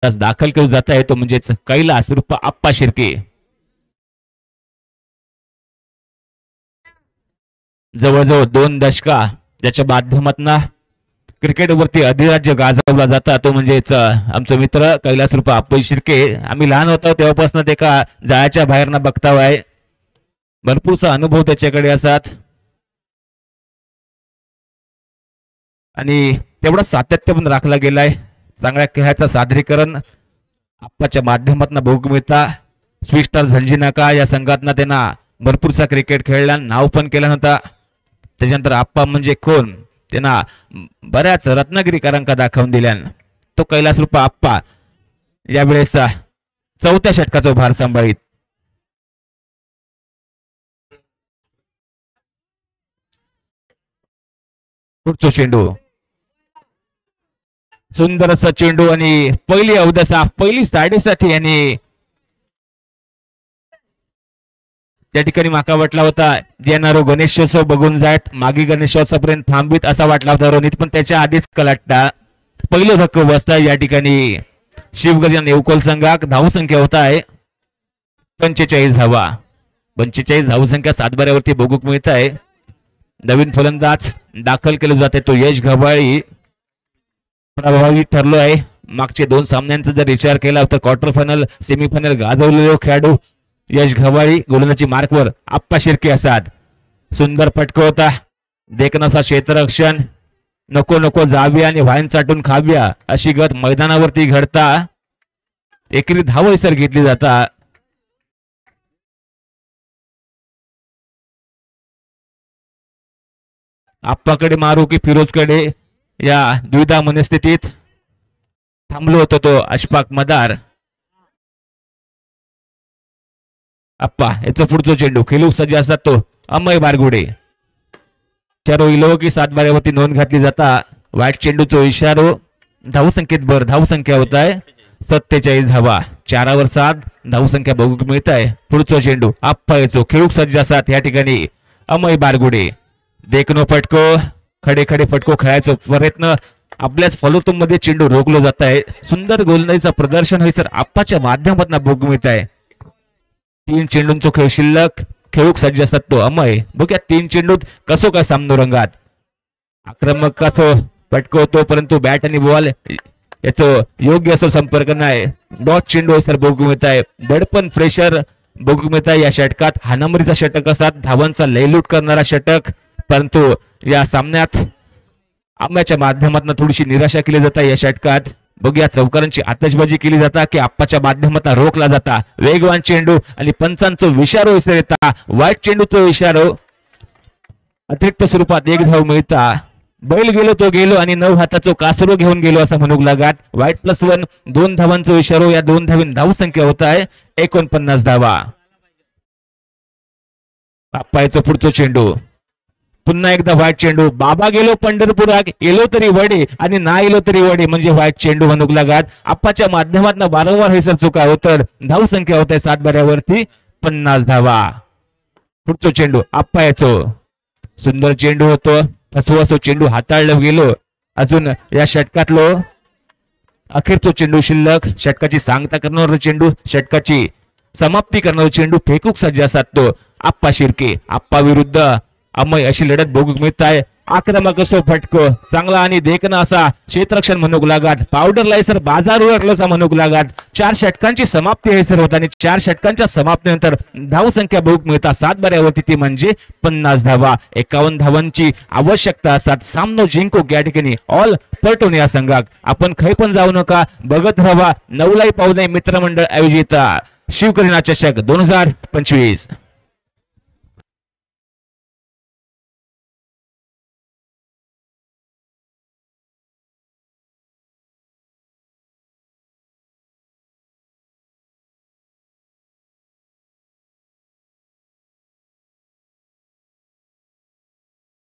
दाखल केलं जात आहे तो म्हणजेच कैलास उर्फ आप्पा शिर्के. जवळजवळ 2 दशका ज्याच्या माध्यमातून क्रिकेटवरती अधिराज्य गाजवला जाता तो म्हणजेच आमचे मित्र कैलास उर्फ आप्पा शिर्के. आम्ही लहान होतो तेव्हापासून ते का जाळ्याच्या बाहेर न बघता आहे भरपूरचा अनुभव त्याच्याकडे असतात आणि तेवढा सातत्य पण राखला गेलाय. चांगल्या खेळाचं सादरीकरण आप्पाच्या माध्यमातून बघू मिळता. स्वीस्टार झंझिनाका या संघातनं त्यांना भरपूरचा क्रिकेट खेळला, नाव पण केला नव्हता. त्याच्यानंतर आप्पा म्हणजे कोण त्यांना बऱ्याच रत्नागिरीकरांका दाखवून दिल्या. तो कैलास उर्फ आप्पा यावेळेस 4थ्या षटकाचा भार सांभाळीत. पुढचा चेंडू सुंदर असा चेंडू आणि पहिली अवदसा पहिली साडेसाठी आणि त्या ठिकाणी माका वाटला होता येणारो गणेशोत्सव बघून जात मागे गणेशोत्सवापर्यंत थांबवीत असा वाटला होता रोनित, पण त्याच्या आधीच कलाटला पहिलं धक्का बसता. या ठिकाणी शिवगर्जन नेवकोल संघाक धावसंख्या होत आहे 45 धावा. 45 धावसंख्या 7 बाऱ्यावरती बघूक मिळत आहे. नवीन फलंदाज दाखल केलं जाते तो यश घबाळी प्रभावी ठरलो आहे. मागचे 2 सामन्यांचा जर विचार केला तर क्वार्टर फायनल सेमीफायनल गाजवलेलो खेळाडू यश घबाळी. गोलंदाजी मार्कवर आप्पा शिर्के असतात. सुंदर फटका होता. देखनसा क्षेत्ररक्षण नको नको जाव्या आणि व्हाईन चाटून खाव्या अशी गत मैदानावरती घडता एकेरी धाव सर घेतली जाता. आप्पाकडे मारू की फिरोजकडे या द्विधा मनस्थितीत थांबलो होतो तो अशफाक मदार. आप्पा याचा पुढचा चेंडू खेळू सज्ज असतात तो अमय बारगुडे. चारो इलो की 7 बाऱ्यावरती नोंद घातली जाता. वाईट चेंडूचो इशारो धावसंख्येत भर धावसंख्या होत आहे 47 धावा. 4 7 धावसंख्या बघू मिळत आहे. पुढचा चेंडू आप्पा याचो खेळू सज्ज असतात या ठिकाणी अमय बारगुडे. देखनो फटको खडे खडे फटको खेळायचा प्रयत्न आपल्याच फॉलोतून मध्ये चेंडू रोखलो जात आहे. सुंदर गोलंदाजीचं प्रदर्शन हे सर आप्पाच्या माध्यमातून बघू मिळत आहे. 3 चेंडूंचो खेळ शिल्लक खेळूक सज्ज असतात तो अमय. बघूया 3 चेंडूत कसो काय सामनो रंगात आक्रमक कसो पटकवतो परंतु बॅट आणि बॉल याचो योग्य असो संपर्क नाही. डॉट चेंडू सर बघू मिळत आहे. दडपण प्रेशर बघू मिळत आहे या षटकात. हाणामारीचा षटक असतात, धावांचा लयलूट करणारा षटक, परंतु या सामन्यात आम्याच्या माध्यमातून थोडीशी निराशा केली जाते या षटकात. बघूया चौकारांची आतषबाजी केली जाता की आप्पाच्या माध्यमातून रोखला जाता. वेगवान चेंडू आणि पंचांचो विचारो विसर येता. वाईट चेंडूचो विचारो अतिरिक्त स्वरूपात 1 धाव मिळता. बैल गेलो तो गेलो आणि 9 हाताचो कासरो घेऊन गेलो असं म्हणू लागात. वाईट +1 2 धावांचो इशारो. या 2 धावीन धावसंख्या होत आहे 49 धावा. आप्पायचो पुढचो चेंडू पुन्हा एकदा व्हाईट चेंडू. बाबा गेलो पंढरपुरात येलो तरी वडे आणि ना येलो तरी वडे म्हणजे व्हाईट चेंडू म्हणू लागात. आप्पाच्या माध्यमातून वारंवार हे सर चुका होतात. धावसंख्या होत आहे 7 बाऱ्यावरती 50 धावा. पुढचो चेंडू आप्पा याचो सुंदर चेंडू होतो. फसवासो चेंडू हाताळलं गेलो. अजून या षटकातलो अखेरचो चेंडू शिल्लक. षटकाची सांगता करणारा चेंडू, षटकाची समाप्ती करणारा चेंडू फेकूक सज्ज असतात तो आप्पा शिर्के. आप्पा विरुद्ध अमय अशी लढत बघू मिळत आहे. आक्रमक असो फटको चांगला आणि देखना असा क्षेत्ररक्षण म्हणूक लागात. पावडर लायसर बाजार उरकला म्हणूक लागात. 4 षटकांची समाप्ती आहे सर होत आणि 4 षटकांच्या समाप्तीनंतर धावसंख्या बघू मिळतात 7 बाऱ्यावरती ती म्हणजे 50 धावा. 51 धावांची आवश्यकता असतात सामनो जिंकू या ठिकाणी ऑल पलटून या संघात. आपण खै पण जाऊ नका, बघत राहा. नवलाई पाहुणे मित्रमंडळ आयोजित शिवकरीना चषक 2025.